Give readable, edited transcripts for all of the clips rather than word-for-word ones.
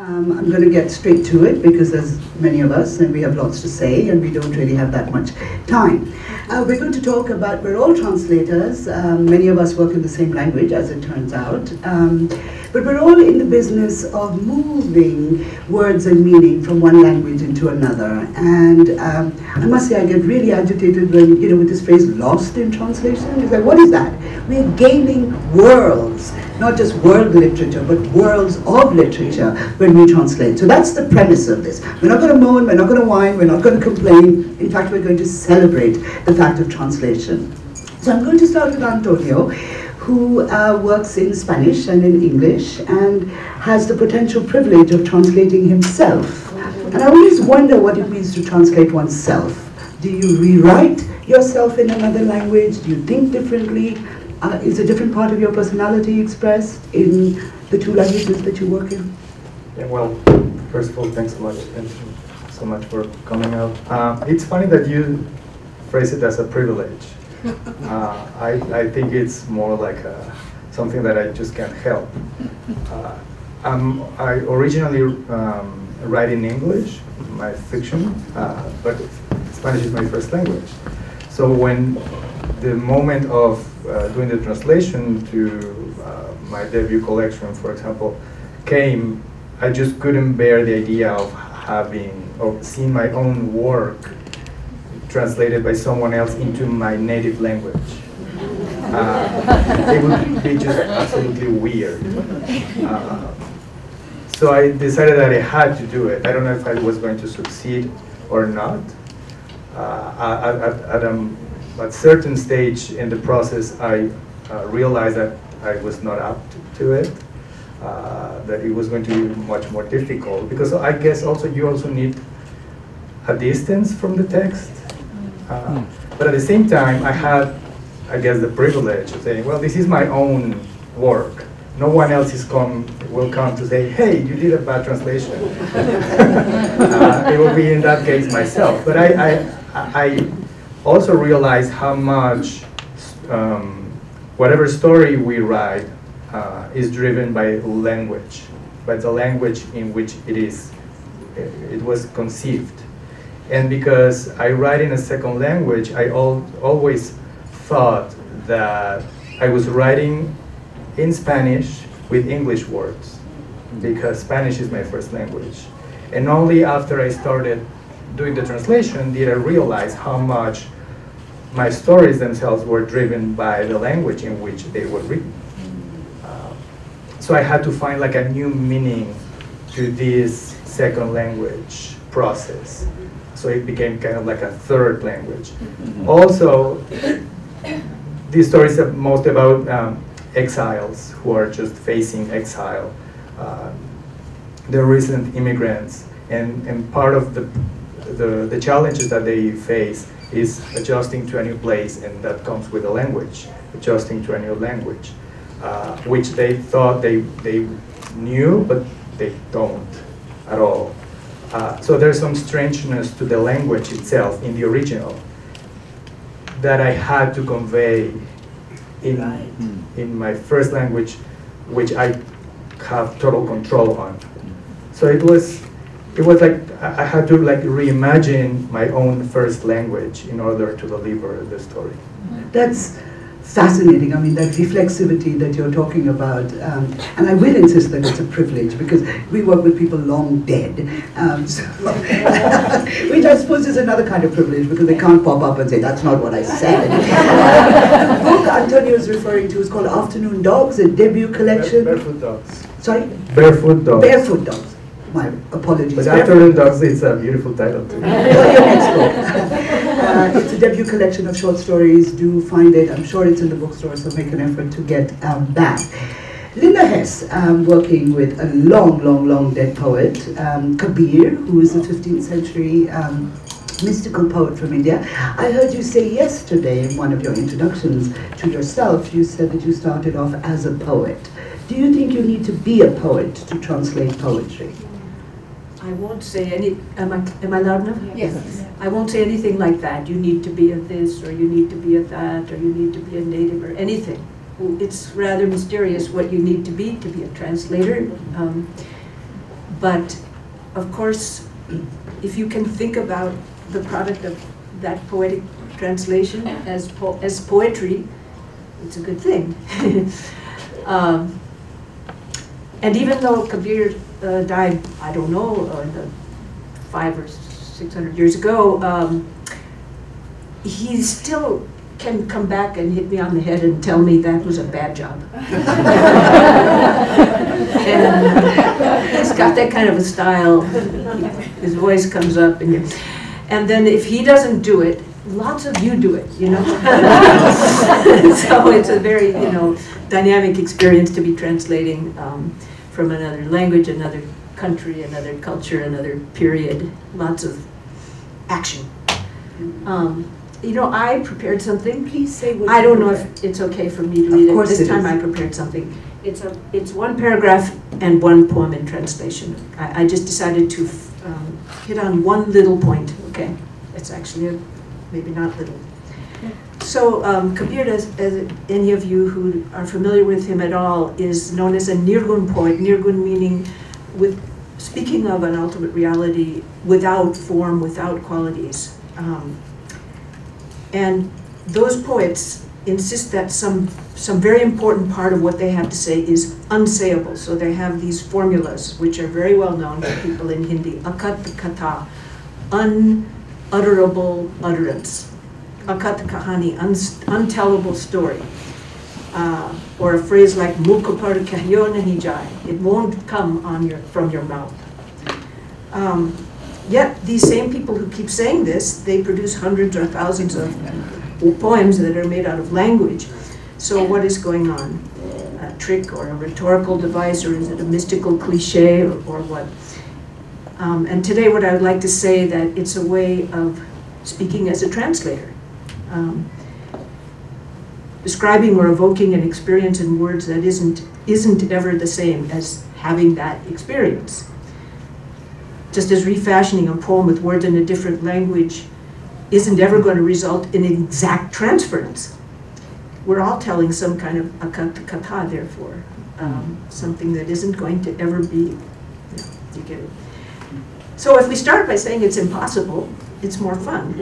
I'm going to get straight to it because there's many of us and we have lots to say and we don't really have that much time. We're going to talk about, we're all translators, many of us work in the same language as it turns out, but we're all in the business of moving words and meaning from one language into another. And I must say I get really agitated when, with this phrase lost in translation. It's like, what is that? We're gaining worlds, not just world literature, but worlds of literature when we translate. So that's the premise of this. We're not going to moan, we're not going to whine, we're not going to complain. In fact, we're going to celebrate the fact of translation. So I'm going to start with Antonio, who works in Spanish and in English and has the potential privilege of translating himself. And I always wonder what it means to translate oneself. Do you rewrite yourself in another language? Do you think differently? Is a different part of your personality expressed in the two languages that you work in? Yeah, well, first of all, thanks so much. Thank you so much for coming out. It's funny that you phrase it as a privilege. I think it's more like something that I just can't help. I originally write in English, my fiction, but Spanish is my first language. So when the moment of doing the translation to my debut collection, for example, came, I just couldn't bear the idea of seeing my own work translated by someone else into my native language. It would be just absolutely weird. So I decided that I had to do it. I don't know if I was going to succeed or not. At a certain stage in the process, I realized that I was not up to it, that it was going to be much more difficult, because I guess also you also need a distance from the text. But at the same time, I had, I guess, the privilege of saying, well, this is my own work. No one else will come to say, hey, you did a bad translation. It will be in that case myself. But I also realize how much whatever story we write is driven by language, by the language in which it was conceived. And because I write in a second language, I always thought that I was writing in Spanish with English words, because Spanish is my first language. And only after I started doing the translation did I realize how much my stories themselves were driven by the language in which they were written. So I had to find like a new meaning to this second language process. So it became kind of like a third language. Also, these stories are most about exiles who are just facing exile. They're recent immigrants, and part of the challenges that they face is adjusting to a new place, and that comes with a language, adjusting to a new language, which they thought they knew, but they don't at all. So there's some strangeness to the language itself in the original that I had to convey in my first language, which I have total control on. So it was like I had to like reimagine my own first language in order to deliver the story. That's fascinating. I mean, that reflexivity that you're talking about, and I will insist that it's a privilege because we work with people long dead, which I suppose is another kind of privilege because they can't pop up and say, that's not what I said. The book Antonio is referring to is called Afternoon Dogs, a debut collection. Barefoot Dogs. Sorry? Barefoot Dogs. Barefoot Dogs. My apologies. But Afternoon Dogs, it's a beautiful title too. Your next book. It's a debut collection of short stories. Do find it. I'm sure it's in the bookstore, so make an effort to get that. Linda Hess, working with a long dead poet, Kabir, who is a 15th century mystical poet from India. I heard you say yesterday in one of your introductions to yourself, you said that you started off as a poet. Do you think you need to be a poet to translate poetry? I won't say any, am I loud enough? Yes. I won't say anything like that. You need to be a this, or you need to be a that, or you need to be a native, or anything. It's rather mysterious what you need to be a translator. But of course, if you can think about the product of that poetic translation as poetry, it's a good thing. And even though Kabir died, I don't know, 500 or 600 years ago, he still can come back and hit me on the head and tell me that was a bad job. And he's got that kind of a style. His voice comes up, and then if he doesn't do it, lots of you do it, you know. So it's a very, dynamic experience to be translating from another language, another country, another culture, another period. Lots of action. I prepared something. Please say what I don't know if it's okay for me to read it. This time I prepared something. It's one paragraph and one poem in translation. I just decided to hit on one little point. Okay, it's actually maybe not little. So Kabir, as any of you who are familiar with him at all, is known as a nirgun poet. Nirgun meaning speaking of an ultimate reality without form, without qualities. And those poets insist that some very important part of what they have to say is unsayable. So they have these formulas, which are very well known to people in Hindi. Akat kata, unutterable utterance. Akat kahani, untellable story. Or a phrase like mukh par kahyo nahi jaye. It won't come from your mouth. Yet these same people who keep saying this, they produce hundreds or thousands of poems that are made out of language. So what is going on? A trick or a rhetorical device, or is it a mystical cliche, or what? And today what I would like to say that it's a way of speaking as a translator. Describing or evoking an experience in words that isn't ever the same as having that experience. Just as refashioning a poem with words in a different language isn't ever going to result in exact transference. We're all telling some kind of kata, therefore, something that isn't going to ever be, you get it. So if we start by saying it's impossible, it's more fun.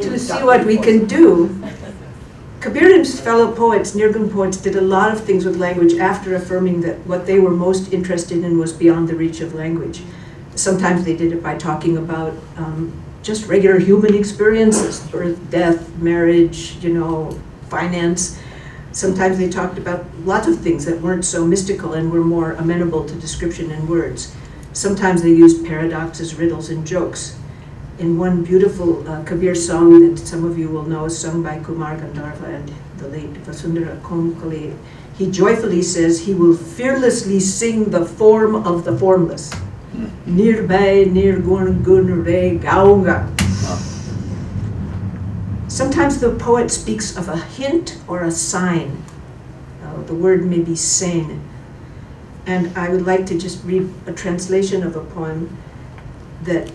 To see what we can do. Kabir and his fellow poets, Nirgun poets, did a lot of things with language after affirming that what they were most interested in was beyond the reach of language. Sometimes they did it by talking about just regular human experiences, birth, death, marriage, finance. Sometimes they talked about lots of things that weren't so mystical and were more amenable to description in words. Sometimes they used paradoxes, riddles, and jokes. In one beautiful Kabir song that some of you will know, sung by Kumar Gandharva and the late Vasundhara Konkale, he joyfully says he will fearlessly sing the form of the formless. Nirbhay, nirgun, gun, re, gaunga. Sometimes the poet speaks of a hint or a sign. The word may be sane. And I would like to just read a translation of a poem that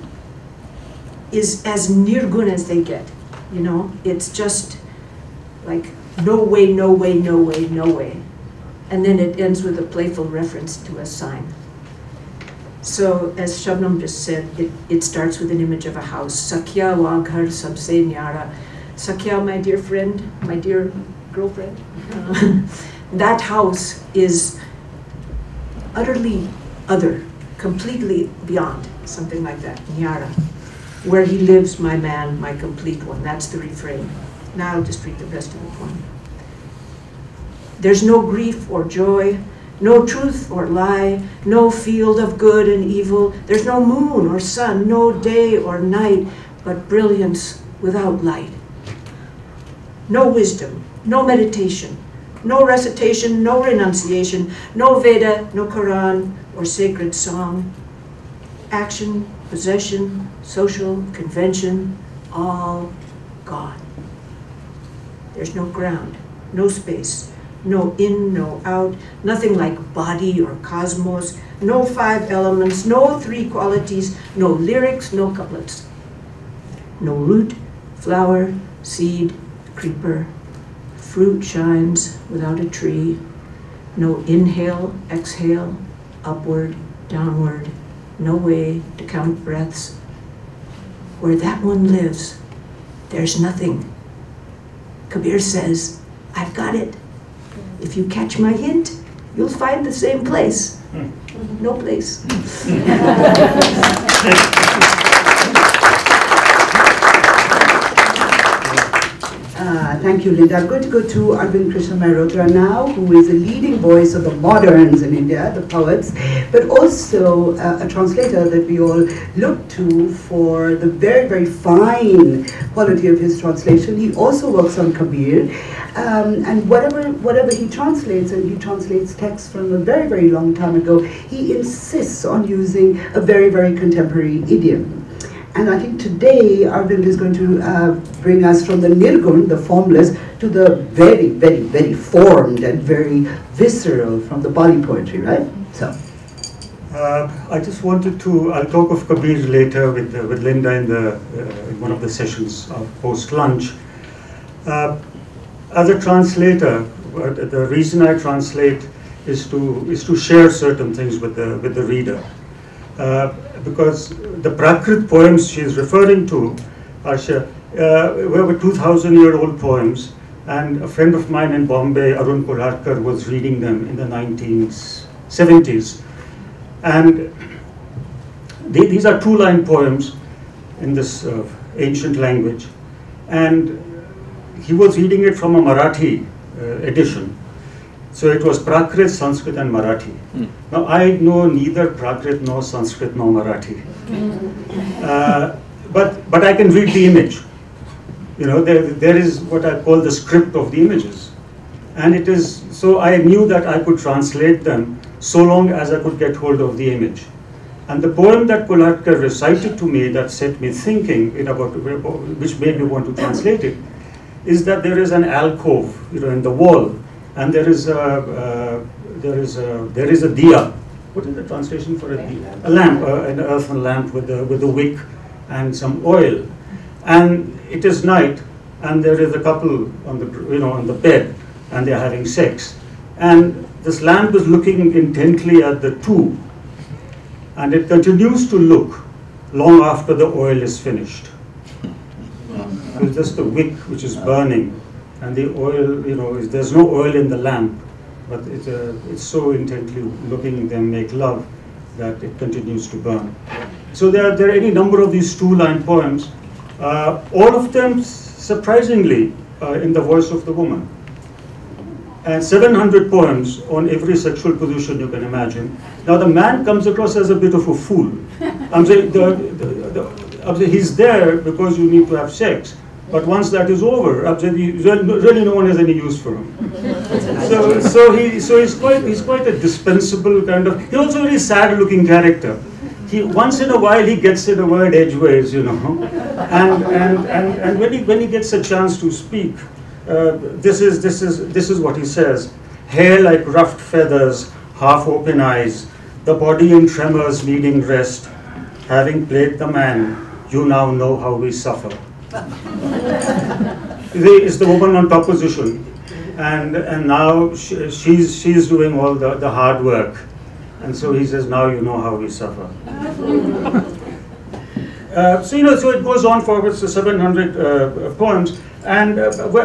is as nirgun as they get. It's just like no way, no way, no way, no way. And then it ends with a playful reference to a sign. So as Shabnam just said, it starts with an image of a house. Sakya wa ghar sabse nyara. Sakya, my dear friend, my dear girlfriend. That house is utterly other, completely beyond, something like that, nyara. Where he lives, my man, my complete one. That's the refrain. Now I'll just read the rest of the poem. There's no grief or joy, no truth or lie, no field of good and evil. There's no moon or sun, no day or night, but brilliance without light. No wisdom, no meditation, no recitation, no renunciation, no Veda, no Quran or sacred song. Action, possession, social, convention, all gone. There's no ground, no space, no in, no out, nothing like body or cosmos, no 5 elements, no 3 qualities, no lyrics, no couplets. No root, flower, seed, creeper, fruit shines without a tree, No inhale, exhale, upward, downward, no way to count breaths. Where that one lives, there's nothing. Kabir says, I've got it. If you catch my hint, you'll find the same place. No place. Thank you, Linda. I'm going to go to Arvind Krishna Mehrotra now, who is a leading voice of the moderns in India, the poets, but also a translator that we all look to for the very, very fine quality of his translation. He also works on Kabir, and whatever he translates, and he translates texts from a very, very long time ago, he insists on using a very, very contemporary idiom. And I think today Arvind is going to bring us from the Nirgun, the formless, to the very, very, very formed and very visceral from the Pali poetry, right? So. I just wanted to, I'll talk of Kabir later with Linda in one of the sessions post-lunch. As a translator, the reason I translate is to share certain things with the reader. Because the Prakrit poems she is referring to, Arshia, were 2,000-year-old poems, and a friend of mine in Bombay, Arun Kulharkar, was reading them in the 1970s. And these are two-line poems in this ancient language, and he was reading it from a Marathi edition. So it was Prakrit, Sanskrit and Marathi. Now I know neither Prakrit nor Sanskrit nor Marathi. But I can read the image. You know, there is what I call the script of the images. And it is, so I knew that I could translate them so long as I could get hold of the image. And the poem that Kulharkar recited to me that set me thinking about, which made me want to translate it, is that there is an alcove, you know, in the wall. And there is a diya. What is the translation for a diya? A lamp, an earthen lamp with a wick and some oil. And it is night, and there is a couple on the bed, and they are having sex. And this lamp is looking intently at the two, and it continues to look long after the oil is finished. It's just the wick which is burning. And the oil, you know, there's no oil in the lamp, but it's so intently looking them make love that it continues to burn. So there are any number of these two-line poems, all of them surprisingly in the voice of the woman. And 700 poems on every sexual position you can imagine. Now the man comes across as a bit of a fool. I'm saying he's there because you need to have sex. But once that is over, really no one has any use for him. So he's quite a dispensable kind of. He's also a very sad-looking character. Once in a while he gets in a word edgeways, you know, and when he gets a chance to speak, this is what he says: hair like ruffed feathers, half-open eyes, the body in tremors needing rest. Having played the man, you now know how we suffer. Is the woman on top position, and now she's doing all the hard work, and so he says, now you know how we suffer. So it goes on for 700 poems, and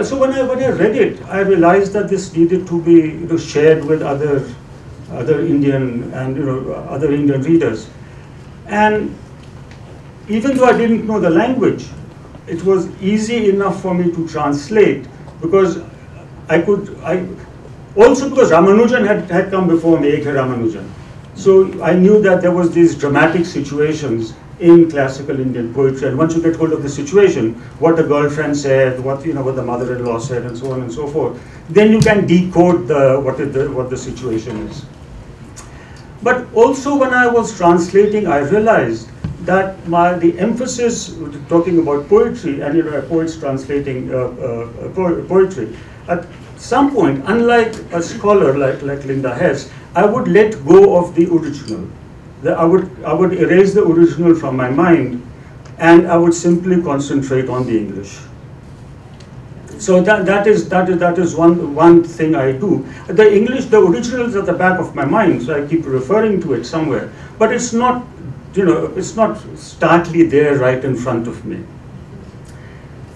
so when I read it, I realized that this needed to be shared with other Indian and other Indian readers, and even though I didn't know the language, it was easy enough for me to translate because also because Ramanujan had come before me, A.K. Ramanujan. So I knew that there was these dramatic situations in classical Indian poetry, and once you get hold of the situation, what the girlfriend said, what the mother-in-law said, and so on and so forth, then you can decode what the situation is. But also when I was translating, I realized that the emphasis, talking about poetry, and poets translating poetry, at some point, unlike a scholar like Linda Hess, I would let go of the original. I would erase the original from my mind, and I would simply concentrate on the English. So that is one thing I do. The original is at the back of my mind, so I keep referring to it somewhere. But it's not, it's not starkly there right in front of me.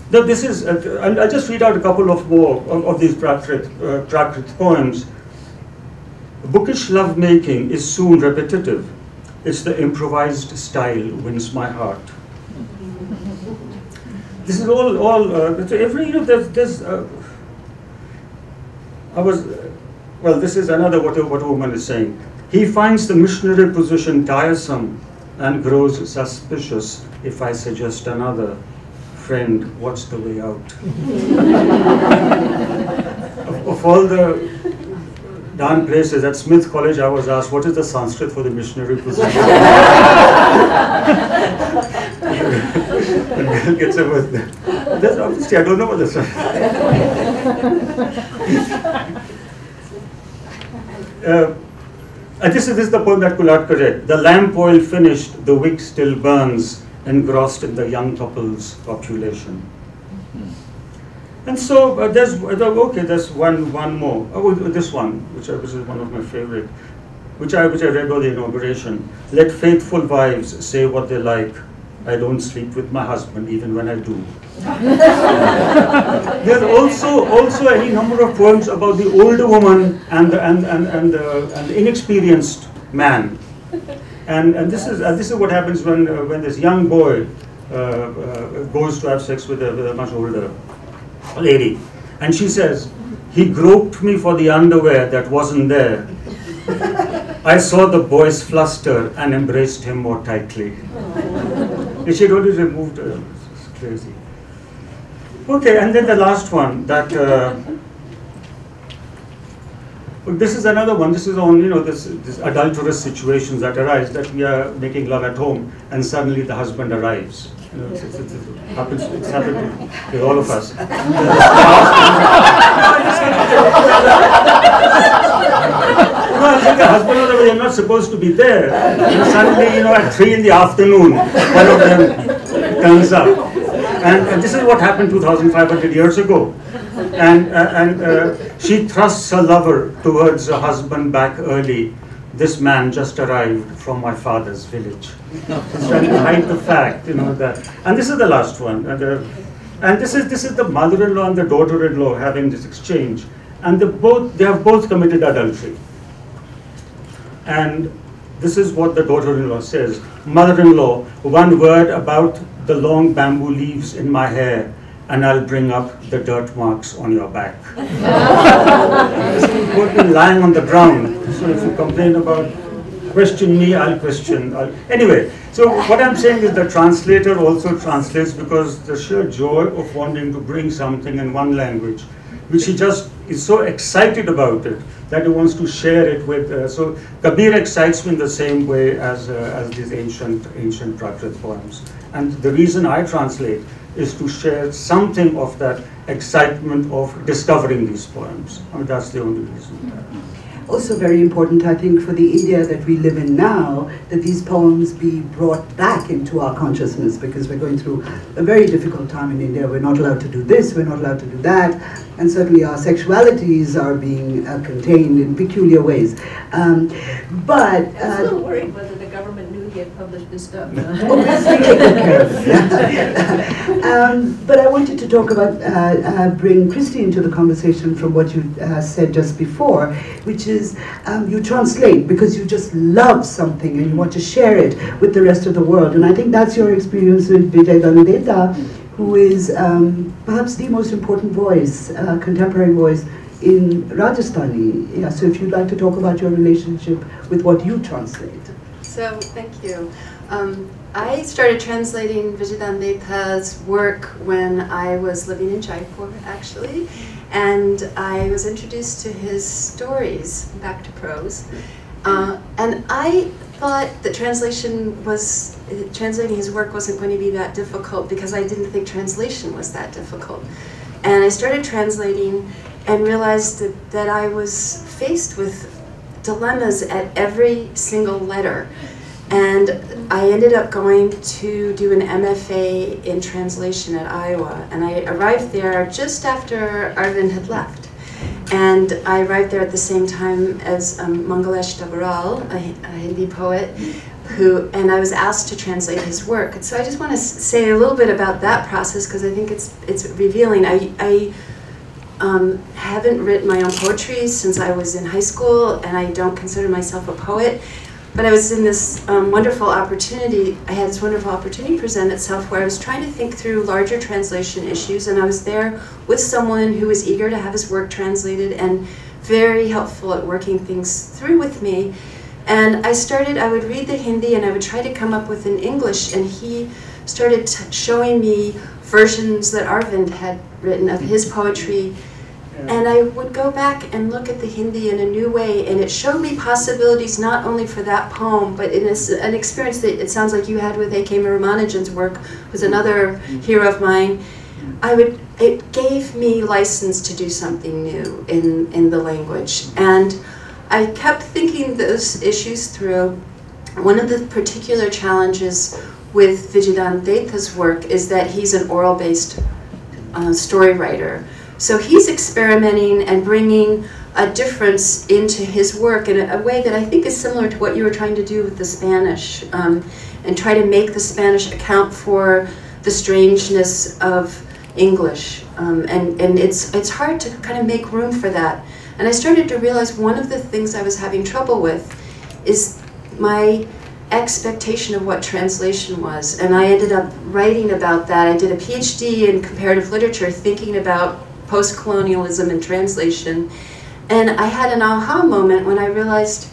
Now this is, I'll just read out a couple of more of these Prakrit poems. Bookish lovemaking is soon repetitive. It's the improvised style wins my heart. This is all every, there's well, this is another what a woman is saying. He finds the missionary position tiresome and grows suspicious if I suggest another. Friend, what's the way out? of all the darn places, at Smith College I was asked, what is the Sanskrit for the missionary position? And girl gets up with that. That's obviously, I don't know what this is. This is the poem that Kulhatkar read. The lamp oil finished, the wick still burns, engrossed in the young couple's population. And so there's one more. Oh, this one, which is one of my favorite, which I read on the inauguration. Let faithful wives say what they like. I don't sleep with my husband even when I do. There's also any number of poems about the older woman and the inexperienced man. And this is what happens when this young boy goes to have sex with a much older lady, and she says, he groped me for the underwear that wasn't there. I saw the boy's fluster and embraced him more tightly. And she'd already removed her. It's crazy. Okay, and then the last one, that this is another one. This is on this adulterous situations that arise, that we are making love at home and suddenly the husband arrives. It's happened with all of us. I think the husband or the wife are not supposed to be there. And suddenly, at 3 in the afternoon, one of them turns up. And this is what happened 2,500 years ago. And she thrusts her lover towards her husband back early. This man just arrived from my father's village. He's trying to hide the fact, that. And this is the last one. And this is the mother-in-law and the daughter-in-law having this exchange. And they have both committed adultery. And this is what the daughter-in-law says. Mother-in-law, one word about the long bamboo leaves in my hair, and I'll bring up the dirt marks on your back. Both been lying on the ground. So if you complain about, question me, I'll question. Anyway, so what I'm saying is the translator also translates because the sheer joy of wanting to bring something in one language, which he just is so excited about it that he wants to share it with. So Kabir excites me in the same way as these ancient Prakrit poems. And the reason I translate is to share something of that excitement of discovering these poems. I mean, that's the only reason. Also very important, I think, for the India that we live in now, that these poems be brought back into our consciousness, because we're going through a very difficult time in India. We're not allowed to do this, we're not allowed to do that, and certainly our sexualities are being contained in peculiar ways. But I was a little worried whether the government knew he had published this stuff. Obviously, they took care of it. But I wanted to talk about, bring Christi into the conversation from what you said just before, which is you translate because you just love something and you want to share it with the rest of the world. And I think that's your experience with Vijay Ganadeta, who is perhaps the most important voice, contemporary voice in Rajasthani. Yeah, so if you'd like to talk about your relationship with what you translate. So, thank you. I started translating Vijay Ganadeta's work when I was living in Jaipur, actually, and I was introduced to his stories, back to prose, and I thought that translating his work wasn't going to be that difficult because I didn't think translation was that difficult. And I started translating and realized that I was faced with dilemmas at every single letter. And I ended up going to do an MFA in translation at Iowa, and I arrived there just after Arvind had left. And I arrived there at the same time as Mangalesh Dabaral, a Hindi poet, and I was asked to translate his work. And so I just want to say a little bit about that process, because I think it's revealing. I haven't written my own poetry since I was in high school, and I don't consider myself a poet. But I was in this wonderful opportunity, I had this wonderful opportunity present itself where I was trying to think through larger translation issues, and I was there with someone who was eager to have his work translated and very helpful at working things through with me. And I would read the Hindi and I would try to come up with an English, and he started showing me versions that Arvind had written of his poetry. And I would go back and look at the Hindi in a new way, and it showed me possibilities not only for that poem, but in an experience that it sounds like you had with A.K. Ramanujan's work, who's another hero of mine. It gave me license to do something new in the language. And I kept thinking those issues through. One of the particular challenges with Vijayandatha's work is that he's an oral-based story writer. So he's experimenting and bringing a difference into his work in a way that I think is similar to what you were trying to do with the Spanish, and try to make the Spanish account for the strangeness of English. And it's hard to kind of make room for that. And I started to realize one of the things I was having trouble with is my expectation of what translation was. And I ended up writing about that. I did a PhD in comparative literature thinking about post-colonialism and translation. And I had an aha moment when I realized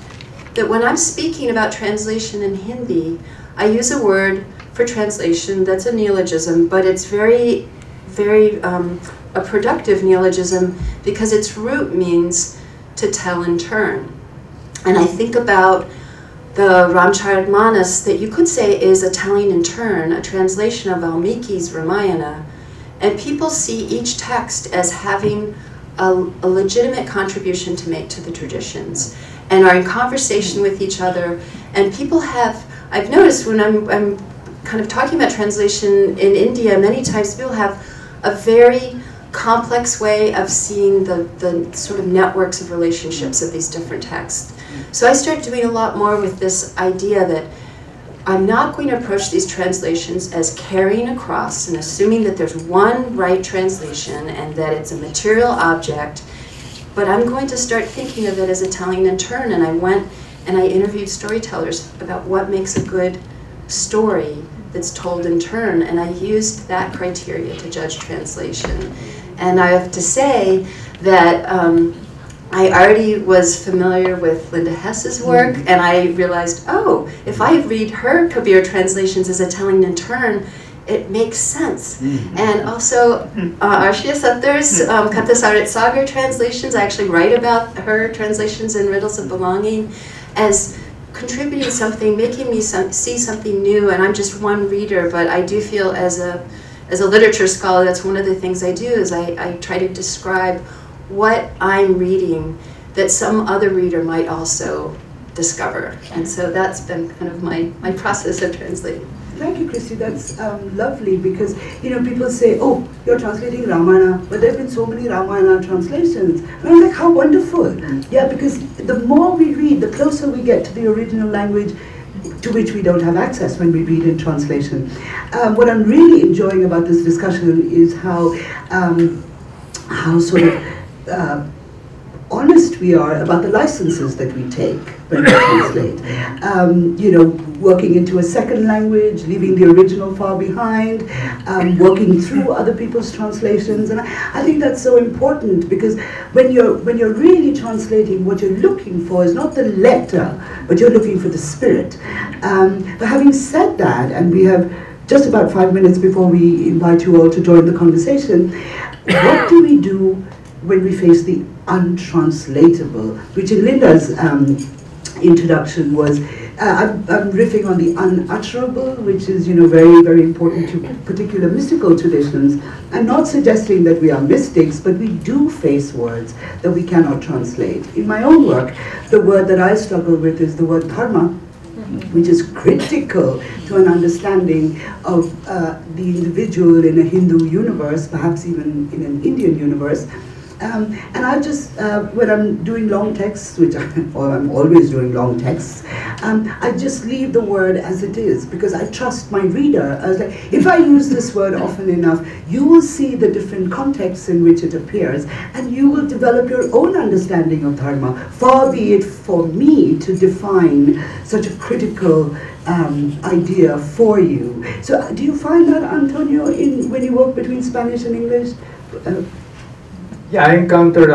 that when I'm speaking about translation in Hindi, I use a word for translation that's a neologism, but it's very, very a productive neologism because its root means to tell in turn. And I think about the Ramcharitmanas that you could say is a telling in turn, a translation of Valmiki's Ramayana. And people see each text as having a legitimate contribution to make to the traditions and are in conversation with each other. And people have, I've noticed when I'm kind of talking about translation in India, many times people have a very complex way of seeing the sort of networks of relationships of these different texts. So I started doing a lot more with this idea that I'm not going to approach these translations as carrying across and assuming that there's one right translation and that it's a material object, but I'm going to start thinking of it as a telling in turn. And I went and I interviewed storytellers about what makes a good story that's told in turn, and I used that criteria to judge translation. And I have to say that I already was familiar with Linda Hess's work, and I realized, oh, if I read her Kabir translations as a telling in turn, it makes sense. And also Arshia Sattar's Kata Sarit Sagar translations, I actually write about her translations in Riddles of Belonging as contributing something, making me see something new, and I'm just one reader, but I do feel as a literature scholar, that's one of the things I do, is I try to describe what I'm reading that some other reader might also discover. And so that's been kind of my process of translating. Thank you, Christi. That's lovely, because people say, oh, you're translating Ramayana, but there have been so many Ramayana translations. And I'm like, how wonderful. Yeah, because the more we read, the closer we get to the original language to which we don't have access when we read in translation. What I'm really enjoying about this discussion is how sort of honest we are about the licenses that we take when we translate. Working into a second language, leaving the original far behind, working through other people's translations, and I think that's so important, because when you're really translating, what you're looking for is not the letter, but you're looking for the spirit. But having said that, and we have just about 5 minutes before we invite you all to join the conversation, what do we do when we face the untranslatable, which in Linda's introduction was, I'm riffing on the unutterable, which is very, very important to particular mystical traditions. I'm not suggesting that we are mystics, but we do face words that we cannot translate. In my own work, the word that I struggle with is the word dharma, which is critical to an understanding of the individual in a Hindu universe, perhaps even in an Indian universe. And I just, when I'm doing long texts, which I'm always doing long texts, I just leave the word as it is, because I trust my reader. I was like, if I use this word often enough, you will see the different contexts in which it appears, and you will develop your own understanding of dharma. Far be it for me to define such a critical idea for you. So do you find that, Antonio, when you work between Spanish and English? Yeah, I encountered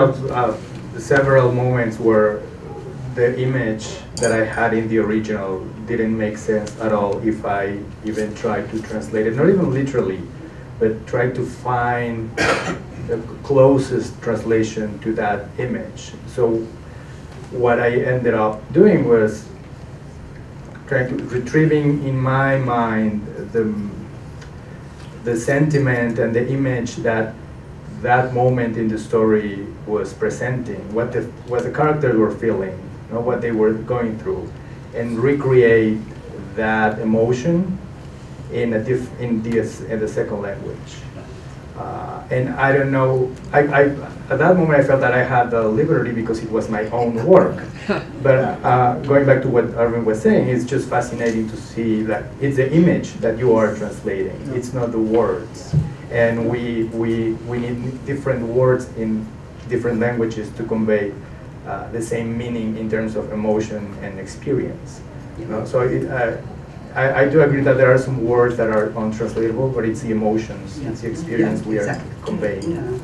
several moments where the image that I had in the original didn't make sense at all if I even tried to translate it, not even literally, but tried to find the closest translation to that image. So what I ended up doing was trying to retrieving in my mind the sentiment and the image that moment in the story was presenting, what the characters were feeling, what they were going through, and recreate that emotion in the second language. And I don't know, at that moment I felt that I had the liberty because it was my own work. But going back to what Arvind was saying, it's just fascinating to see that it's the image that you are translating, it's not the words. And we need different words in different languages to convey the same meaning in terms of emotion and experience. So I do agree that there are some words that are untranslatable, but it's the emotions, it's the experience we are conveying.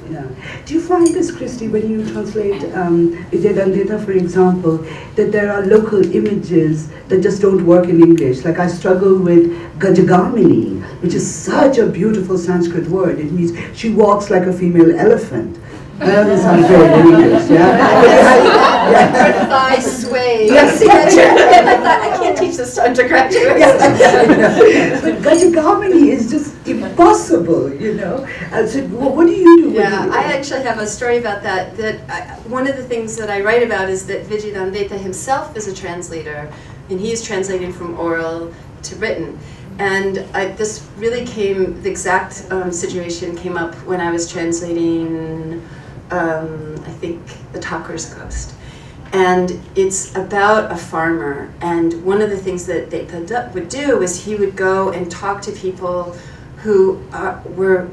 Do you find this, Christi, when you translate Vedanta, for example, that there are local images that just don't work in English? Like I struggle with Gajagamini, which is such a beautiful Sanskrit word. It means she walks like a female elephant. That doesn't sound very in English, Her thighs sway. Yes. I can't teach this to undergraduates. But Gajagamini is just impossible, So what do you do? Yeah, I actually have a story about that. One of the things that I write about is that Vijayadandeta himself is a translator, and he is translating from oral to written. And this really the exact situation came up when I was translating, I think, The Talker's Ghost. And it's about a farmer. And one of the things that Deta would do is he would go and talk to people who were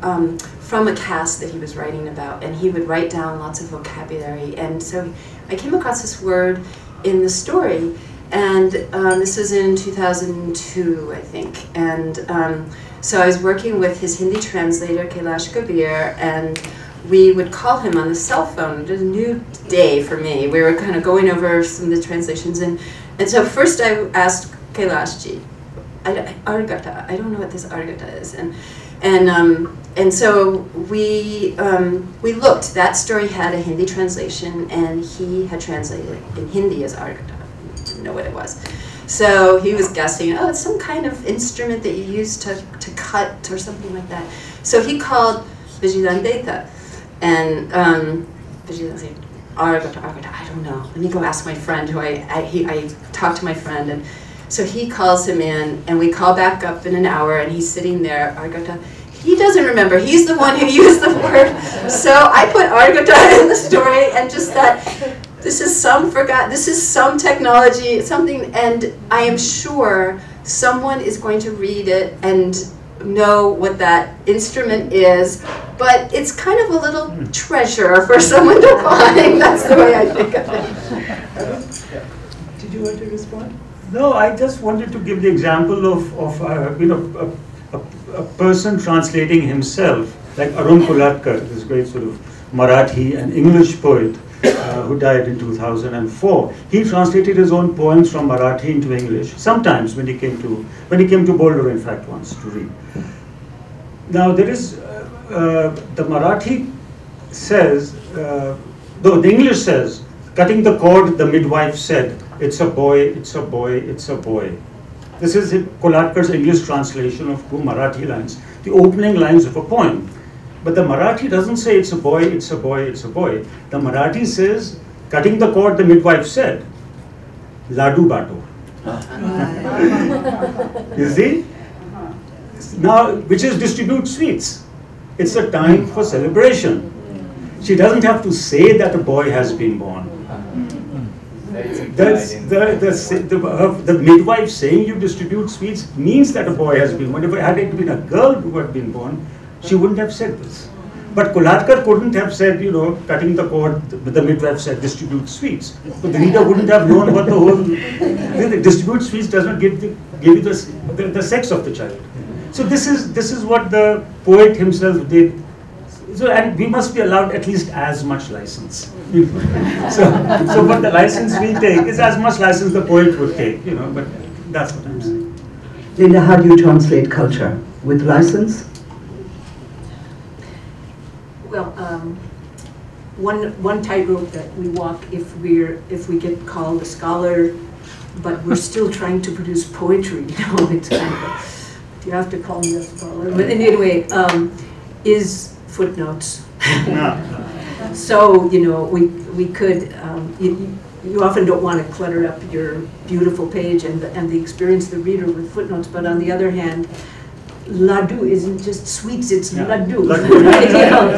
from a caste that he was writing about. And he would write down lots of vocabulary. And so I came across this word in the story. And this was in 2002, I think. And so I was working with his Hindi translator, Kailash Kabir, and we would call him on the cell phone. It was a new day for me. We were kind of going over some of the translations. And so first I asked Kailash ji, Argata, I don't know what this Argata is. And so we looked. That story had a Hindi translation, and he had translated it in Hindi as Argata. Know what it was. So he was guessing, oh, it's some kind of instrument that you use to cut or something like that. So he called Vijayadandeta, and Vijayadandeta said, Argata, I don't know. Let me go ask my friend, who I talked to my friend, and so he calls him in, and we call back up in an hour, and he's sitting there, Argata. He doesn't remember. He's the one who used the word. So I put Argata in the story, and just that this is some technology, something, and I am sure someone is going to read it and know what that instrument is, but it's kind of a little treasure for someone to find. That's the way I think of it. Did you want to respond? No, I just wanted to give the example of a person translating himself, like Arun Kulatkar, this great sort of Marathi and English poet who died in 2004. He translated his own poems from Marathi into English. Sometimes when he came to Boulder, in fact, once to read. Now there is the Marathi says, though the English says, cutting the cord, the midwife said, it's a boy, it's a boy, it's a boy. This is Kolatkar's English translation of two Marathi lines, the opening lines of a poem. But the Marathi doesn't say it's a boy, it's a boy, it's a boy. The Marathi says, cutting the cord, the midwife said, Ladu Bato. You see? Now, which is distribute sweets. It's a time for celebration. She doesn't have to say that a boy has been born. That's the midwife saying you distribute sweets means that a boy has been born. If it had been a girl who had been born, she wouldn't have said this. But Kolhatkar couldn't have said, you know, cutting the cord, the midwife said distribute sweets. But the reader wouldn't have known what the whole, distribute sweets does not give you the sex of the child. So this is what the poet himself did. So, and we must be allowed at least as much license. So what the license we take is as much license the poet would take, you know, but that's what I'm saying. Linda, how do you translate culture? With license? Well, one tightrope that we walk if we get called a scholar, but we're still trying to produce poetry. You know, it's kind of you have to call me a scholar. But anyway, is footnotes. So you know, we could. You often don't want to clutter up your beautiful page and the experience of the reader with footnotes, but on the other hand, laddu isn't just sweets, it's laddu. Right? You know?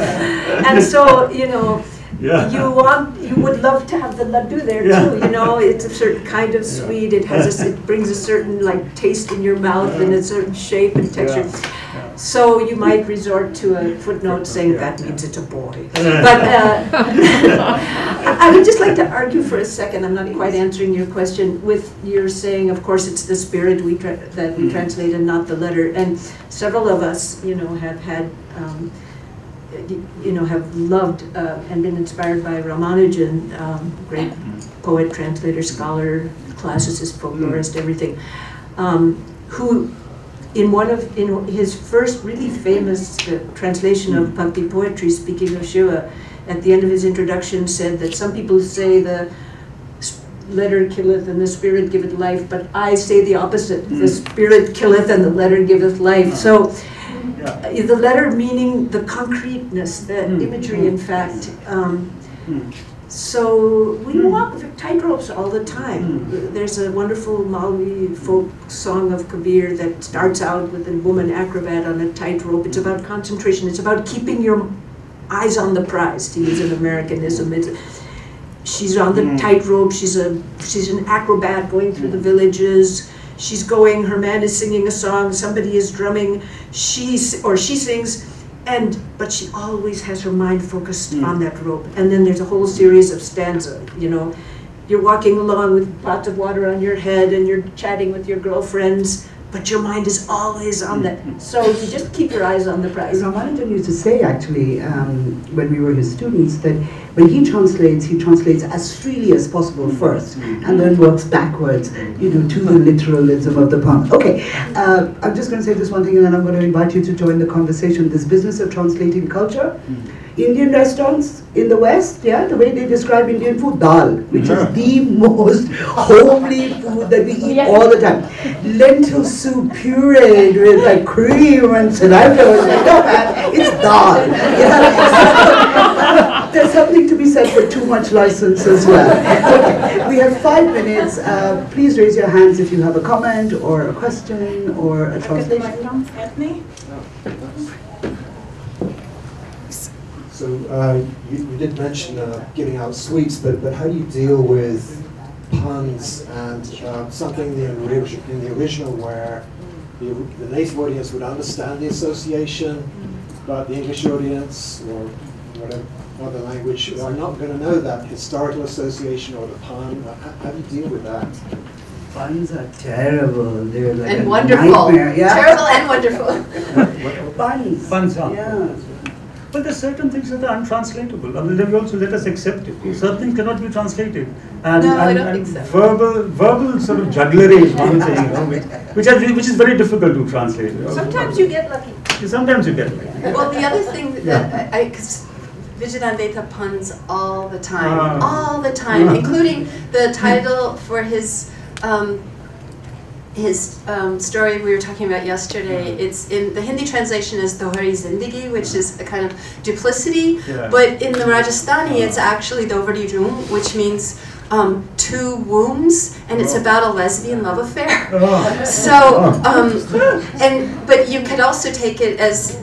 And so, you know, you would love to have the laddu there too, you know, it's a certain kind of sweet, it has it brings a certain like taste in your mouth and a certain shape and texture. So you might resort to a footnote saying that means it's a boy. But I would just like to argue for a second, I'm not quite answering your question, with your saying, of course, it's the spirit that we translate and not the letter. And several of us, you know, have had, you know, have loved and been inspired by Ramanujan, great poet, translator, scholar, classicist, folklorist, everything, who in his first really famous translation of Bhakti poetry, speaking of Shiva, at the end of his introduction said that some people say the letter killeth and the spirit giveth life, but I say the opposite. The spirit killeth and the letter giveth life. So the letter meaning the concreteness, the imagery, in fact. So we walk with tightropes all the time. There's a wonderful Malawi folk song of Kabir that starts out with a woman acrobat on a tightrope. It's about concentration. It's about keeping your eyes on the prize, to use an Americanism. She's on the tightrope. She's an acrobat going through the villages. She's going. Her man is singing a song. Somebody is drumming. She sings. But she always has her mind focused on that rope. And then there's a whole series of stanza, you know. You're walking along with pots of water on your head and you're chatting with your girlfriends, but your mind is always on that. So you just keep your eyes on the prize. Ramanujan used to say, actually, when we were his students, that when he translates as freely as possible first, and then works backwards, you know, to the literalism of the poem. Okay, I'm just going to say this one thing, and then I'm going to invite you to join the conversation. This business of translating culture. Indian restaurants in the West, the way they describe Indian food, dal, which is the most homely food that we eat all the time. Lentil soup pureed with like cream and cilantro. No man, it's dal. There's something to be said for too much license as well. Okay, we have 5 minutes. Please raise your hands if you have a comment or a question or a translation. Anthony? So you did mention giving out sweets, but how do you deal with puns and something in the original where the native audience would understand the association, but the English audience or whatever other language are not going to know that historical association or the pun? How do you deal with that? Puns are terrible. They're like and a wonderful. Nightmare. Yeah. Terrible and wonderful. Puns. Puns are. Yeah. But there's certain things that are untranslatable. I mean, then we also let us accept it. Certain things cannot be translated. And, no, I don't think so. Verbal sort of jugglery is one thing, you know, which is very difficult to translate. You know. Sometimes you get lucky. Sometimes you get lucky. Well, the other thing that because Vijayadeta puns all the time, including the title for his story we were talking about yesterday. It's in the Hindi translation is Dohari Zindagi, which is a kind of duplicity, but in the Rajasthani it's actually Dohari Room, which means Two Wombs, and it's about a lesbian love affair. But you could also take it as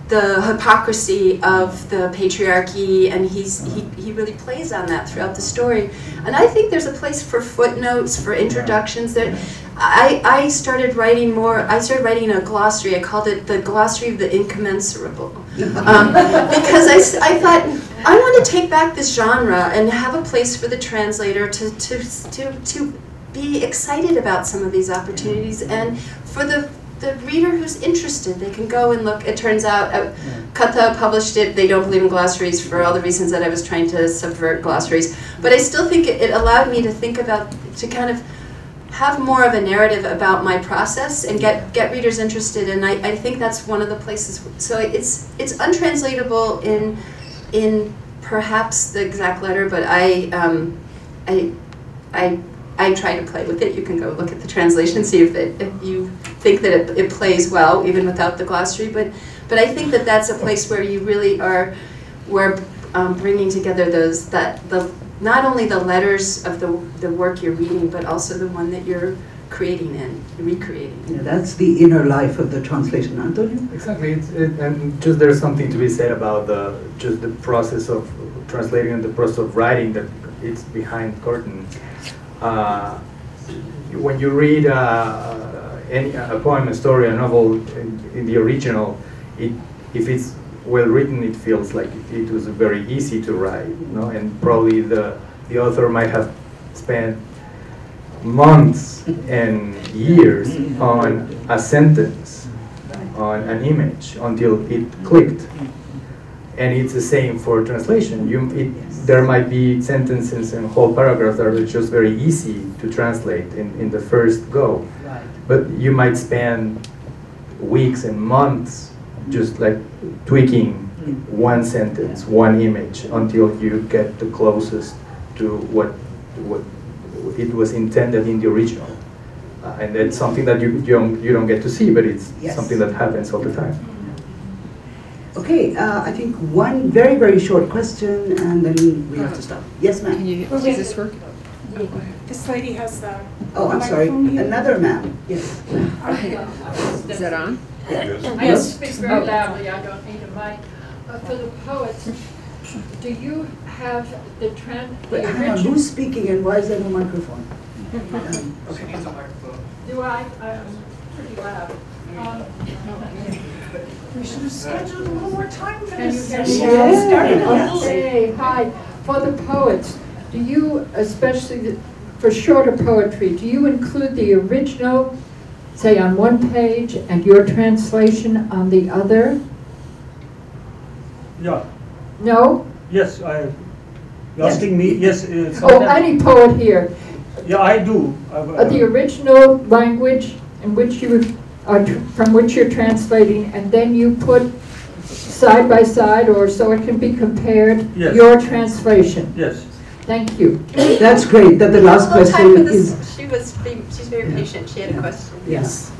the hypocrisy of the patriarchy, and he really plays on that throughout the story. And I think there's a place for footnotes, for introductions. That I started writing a glossary. I called it the Glossary of the Incommensurable, because I thought I want to take back this genre and have a place for the translator to be excited about some of these opportunities, and for the reader who's interested, they can go and look. It turns out Katha published it. They don't believe in glossaries for all the reasons that I was trying to subvert glossaries. But I still think it allowed me to think about, to kind of have more of a narrative about my process and get readers interested. And I think that's one of the places. So it's untranslatable in perhaps the exact letter, but I try to play with it. You can go look at the translation, see if you think that it plays well, even without the glossary. But I think that that's a place where you really are, bringing together not only the letters of the work you're reading, but also the one that you're creating and recreating. Yeah, that's the inner life of the translation, Antonio. Exactly, and just there's something to be said about just the process of translating and the process of writing, that it's behind curtain. When you read a poem, a story, a novel in the original, if it's well written, it feels like it was very easy to write, no? And probably the author might have spent months and years on a sentence, on an image, until it clicked. And it's the same for translation. There might be sentences and whole paragraphs that are just very easy to translate in the first go. Right. But you might spend weeks and months just like tweaking one sentence, one image, until you get the closest to what it was intended in the original. And that's something that you don't get to see, but it's something that happens all the time. Okay, I think one very, very short question, and then we have to stop. Yes, ma'am. Does this work? This lady has the Oh, I'm sorry. Another ma'am. Yes. Is that on? I speak very loudly, I don't need a mic. For the poets, do you have the But hang on, who's speaking and why is there no microphone? Okay. Do I? I'm pretty loud. We should have scheduled a little more time for Can this. you hear me? Started. Okay, hi. For the poets, do you, especially for shorter poetry, do you include the original, say on one page, and your translation on the other? Yeah. No? Yes, you're asking me? Yes. Oh, any poet here. Yeah, I do. The original language in which you are from which you're translating, and then you put side by side, or so it can be compared, yes. Your translation. Yes. Thank you. That's great. That the last question is. She's very patient. She had a question. Yes.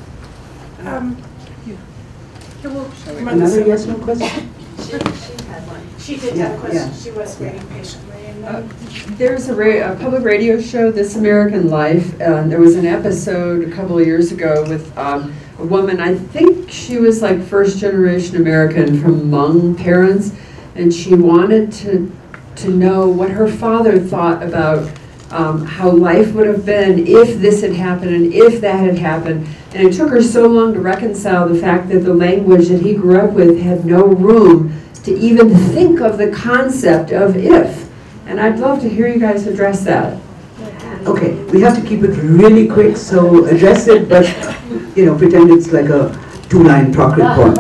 Another yes, no question? She had one. She did have a question. She was waiting patiently. And There's a public radio show, This American Life. There was an episode a couple of years ago with a woman, I think she was like first generation American from Hmong parents, and she wanted to know what her father thought about how life would have been if this had happened and if that had happened. And it took her so long to reconcile the fact that the language that he grew up with had no room to even think of the concept of if. And I'd love to hear you guys address that. Okay, we have to keep it really quick, so address it, but pretend it's like a two-line Prakrit poem.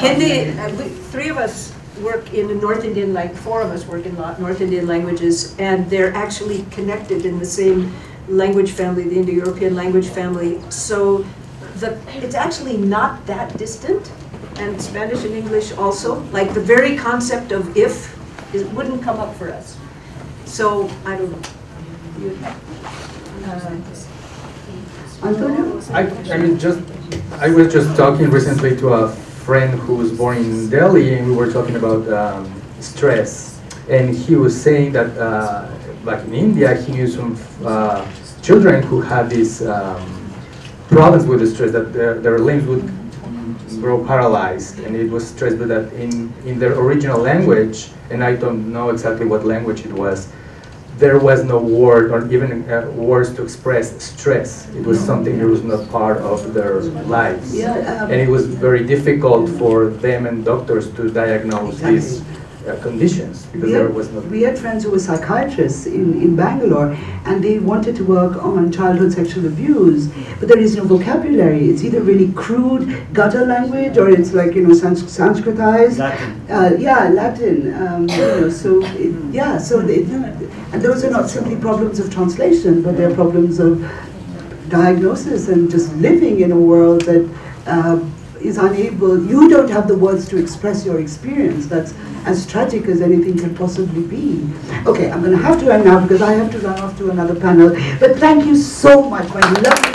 Hindi, three of us work in the North Indian, four of us work in North Indian languages, and they're actually connected in the same language family, the Indo-European language family. So it's actually not that distant, and Spanish and English also. Like the very concept of if wouldn't come up for us. So I don't know. Antonio? I was just talking recently to a friend who was born in Delhi, and we were talking about stress. And he was saying that like in India, he knew some children who had these problems with the stress, that their limbs would grow paralyzed, and it was stress, but that in their original language, and I don't know exactly what language it was, there was no word or even words to express stress. It was something that was not part of their lives. Yeah, and it was very difficult for them and doctors to diagnose these conditions, because there was no... We had friends who were psychiatrists in Bangalore, and they wanted to work on childhood sexual abuse, but there is no vocabulary. It's either really crude gutter language, or it's like, you know, Sanskritized. Latin. Latin. You know, so and those are not simply problems of translation, but they're problems of diagnosis and just living in a world that is unable. You don't have the words to express your experience. That's as tragic as anything can possibly be. Okay, I'm going to have to end now because I have to run off to another panel. But thank you so much, my lovely